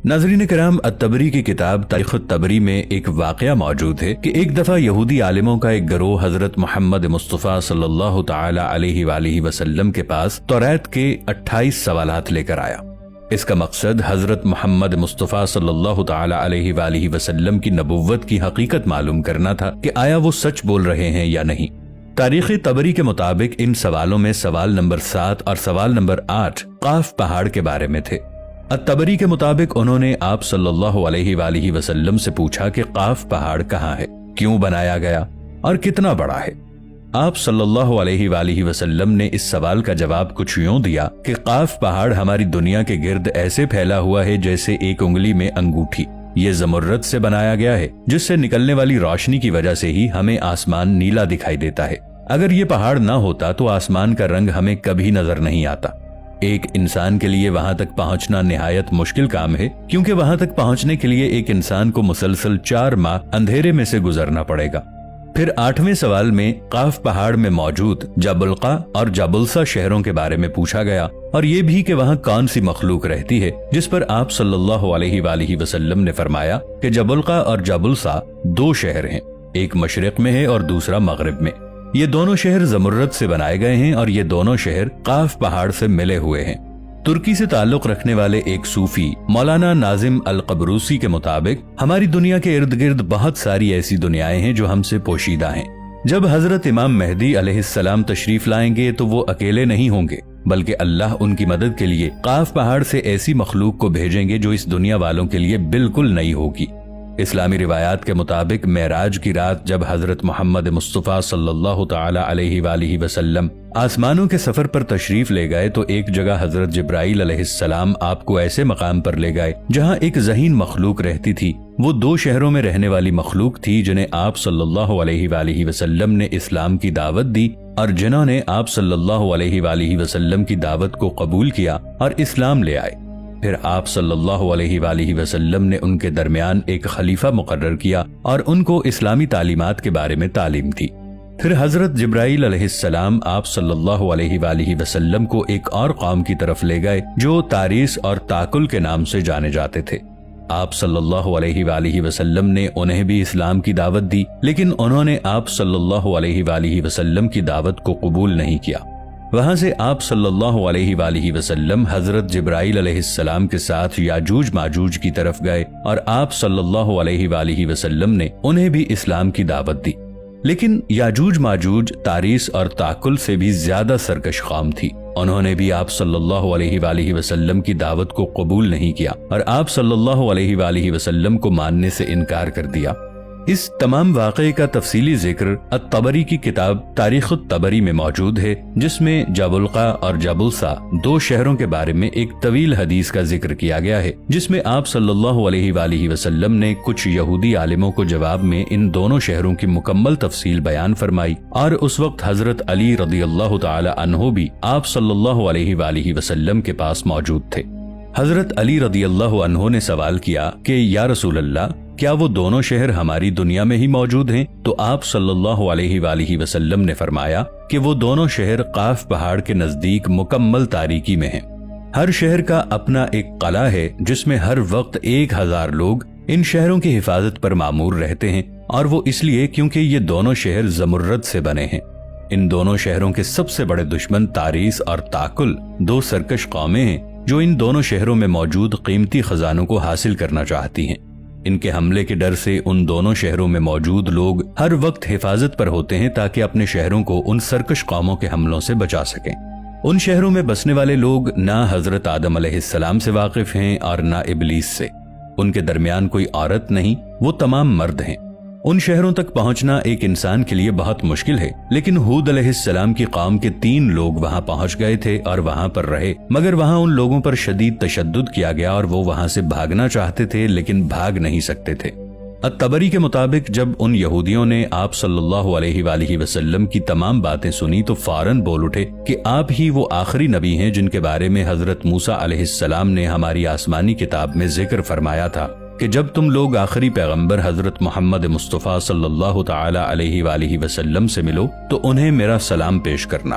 ناظرین کرام، الطبری کی کتاب تاریخ الطبری میں ایک واقعہ موجود ہے کہ ایک دفعہ یہودی عالموں کا ایک گروہ حضرت محمد مصطفیٰ صلی اللہ تعالی علیہ وآلہ وسلم کے پاس توریت کے 28 سوالات لے کر آیا۔ اس کا مقصد حضرت محمد مصطفیٰ صلی اللہ تعالی علیہ وآلہ وسلم کی نبوت کی حقیقت معلوم کرنا تھا کہ آیا وہ سچ بول رہے ہیں یا نہیں۔ تاریخ طبری کے مطابق ان سوالوں میں سوال نمبر 7 اور سوال نمبر 8 قاف پہاڑ کے بارے میں تھے۔ الطبری کے مطابق انہوں نے آپ صلی اللہ علیہ وآلہ وسلم سے پوچھا کہ قاف پہاڑ کہاں ہے، کیوں بنایا گیا اور کتنا بڑا ہے۔ آپ صلی اللہ علیہ وآلہ وسلم نے اس سوال کا جواب کچھ یوں دیا کہ قاف پہاڑ ہماری دنیا کے گرد ایسے پھیلا ہوا ہے جیسے ایک انگلی میں انگوٹھی۔ یہ زمرد سے بنایا گیا ہے، جس سے نکلنے والی روشنی کی وجہ سے ہی ہمیں آسمان نیلا دکھائی دیتا ہے۔ اگر یہ پہاڑ نہ ہوتا تو آسمان کا رنگ ہمیں کبھی نظر نہیں آتا۔ ایک انسان کے لیے وہاں تک پہنچنا نہایت مشکل کام ہے، کیونکہ وہاں تک پہنچنے کے لیے ایک انسان کو مسلسل 4 ماہ اندھیرے میں سے گزرنا پڑے گا۔ پھر 8ویں سوال میں قاف پہاڑ میں موجود جابلقا اور جابلسا شہروں کے بارے میں پوچھا گیا، اور یہ بھی کہ وہاں کون سی مخلوق رہتی ہے، جس پر آپ صلی اللہ علیہ وآلہ وسلم نے فرمایا کہ جابلقا اور جابلسا 2 شہر ہیں، ایک مشرق میں ہے اور دوسرا مغرب میں۔ یہ دونوں شہر زمرد سے بنائے گئے ہیں اور یہ دونوں شہر قاف پہاڑ سے ملے ہوئے ہیں۔ ترکی سے تعلق رکھنے والے ایک صوفی مولانا ناظم القبروسی کے مطابق ہماری دنیا کے ارد گرد بہت ساری ایسی دنیایں ہیں جو ہم سے پوشیدہ ہیں۔ جب حضرت امام مہدی علیہ السلام تشریف لائیں گے تو وہ اکیلے نہیں ہوں گے، بلکہ اللہ ان کی مدد کے لیے قاف پہاڑ سے ایسی مخلوق کو بھیجیں گے جو اس دنیا والوں کے لیے بالکل نئی ہوگی۔ اسلامی روایات کے مطابق معراج کی رات جب حضرت محمد مصطفیٰ صلی اللہ تعالی علیہ وآلہ وسلم آسمانوں کے سفر پر تشریف لے گئے تو ایک جگہ حضرت جبرائیل علیہ السلام آپ کو ایسے مقام پر لے گئے جہاں ایک ذہین مخلوق رہتی تھی۔ وہ 2 شہروں میں رہنے والی مخلوق تھی جنہیں آپ صلی اللہ علیہ وآلہ وسلم نے اسلام کی دعوت دی اور جنہوں نے آپ صلی اللہ علیہ وآلہ وسلم کی دعوت کو قبول کیا اور اسلام لے آئے۔ پھر آپ صلی اللہ علیہ وآلہ وسلم نے ان کے درمیان ایک خلیفہ مقرر کیا اور ان کو اسلامی تعلیمات کے بارے میں تعلیم دی۔ پھر حضرت جبرائیل علیہ السلام آپ صلی اللہ علیہ وآلہ وسلم کو ایک اور قوم کی طرف لے گئے جو تاریس اور تاکل کے نام سے جانے جاتے تھے۔ آپ صلی اللہ علیہ وآلہ وسلم نے انہیں بھی اسلام کی دعوت دی، لیکن انہوں نے آپ صلی اللہ علیہ وآلہ وسلم کی دعوت کو قبول نہیں کیا۔ وہاں سے آپ صلی اللہ علیہ وآلہ وسلم حضرت جبرائیل علیہ السلام کے ساتھ یاجوج ماجوج کی طرف گئے اور آپ صلی اللہ علیہ وآلہ وسلم نے انہیں بھی اسلام کی دعوت دی، لیکن یاجوج ماجوج تاریس اور تاکل سے بھی زیادہ سرکش قوم تھی۔ انہوں نے بھی آپ صلی اللہ علیہ وآلہ وسلم کی دعوت کو قبول نہیں کیا اور آپ صلی اللہ علیہ وآلہ وسلم کو ماننے سے انکار کر دیا۔ اس تمام واقعے کا تفصیلی ذکر الطبری کی کتاب تاریخ الطبری میں موجود ہے، جس میں جابلقا اور جابلسا 2 شہروں کے بارے میں ایک طویل حدیث کا ذکر کیا گیا ہے، جس میں آپ صلی اللہ علیہ وآلہ وسلم نے کچھ یہودی عالموں کو جواب میں ان دونوں شہروں کی مکمل تفصیل بیان فرمائی، اور اس وقت حضرت علی رضی اللہ تعالی عنہ بھی آپ صلی اللہ علیہ وآلہ وسلم کے پاس موجود تھے۔ حضرت علی رضی اللہ عنہ نے سوال کیا کہ یا رسول اللہ، کیا وہ دونوں شہر ہماری دنیا میں ہی موجود ہیں؟ تو آپ صلی اللہ علیہ وآلہ وسلم نے فرمایا کہ وہ دونوں شہر قاف پہاڑ کے نزدیک مکمل تاریکی میں ہیں۔ ہر شہر کا اپنا ایک قلعہ ہے جس میں ہر وقت 1000 لوگ ان شہروں کی حفاظت پر مامور رہتے ہیں، اور وہ اس لیے کیونکہ یہ دونوں شہر زمرد سے بنے ہیں۔ ان دونوں شہروں کے سب سے بڑے دشمن تاریس اور تاکل 2 سرکش قومیں ہیں جو ان دونوں شہروں میں موجود قیمتی خزانوں کو حاصل کرنا چاہتی ہیں۔ ان کے حملے کے ڈر سے ان دونوں شہروں میں موجود لوگ ہر وقت حفاظت پر ہوتے ہیں تاکہ اپنے شہروں کو ان سرکش قوموں کے حملوں سے بچا سکیں۔ ان شہروں میں بسنے والے لوگ نہ حضرت آدم علیہ السلام سے واقف ہیں اور نہ ابلیس سے۔ ان کے درمیان کوئی عورت نہیں، وہ تمام مرد ہیں۔ ان شہروں تک پہنچنا ایک انسان کے لیے بہت مشکل ہے، لیکن ہود علیہ السلام کی قوم کے 3 لوگ وہاں پہنچ گئے تھے اور وہاں پر رہے، مگر وہاں ان لوگوں پر شدید تشدد کیا گیا اور وہ وہاں سے بھاگنا چاہتے تھے لیکن بھاگ نہیں سکتے تھے۔ الطبری کے مطابق جب ان یہودیوں نے آپ صلی اللہ علیہ وآلہ وسلم کی تمام باتیں سنی تو فوراً بول اٹھے کہ آپ ہی وہ آخری نبی ہیں جن کے بارے میں حضرت موسیٰ علیہ السلام نے ہماری آسمانی کتاب میں ذکر فرمایا تھا کہ جب تم لوگ آخری پیغمبر حضرت محمد مصطفیٰ صلی اللہ تعالی علیہ وآلہ وسلم سے ملو تو انہیں میرا سلام پیش کرنا۔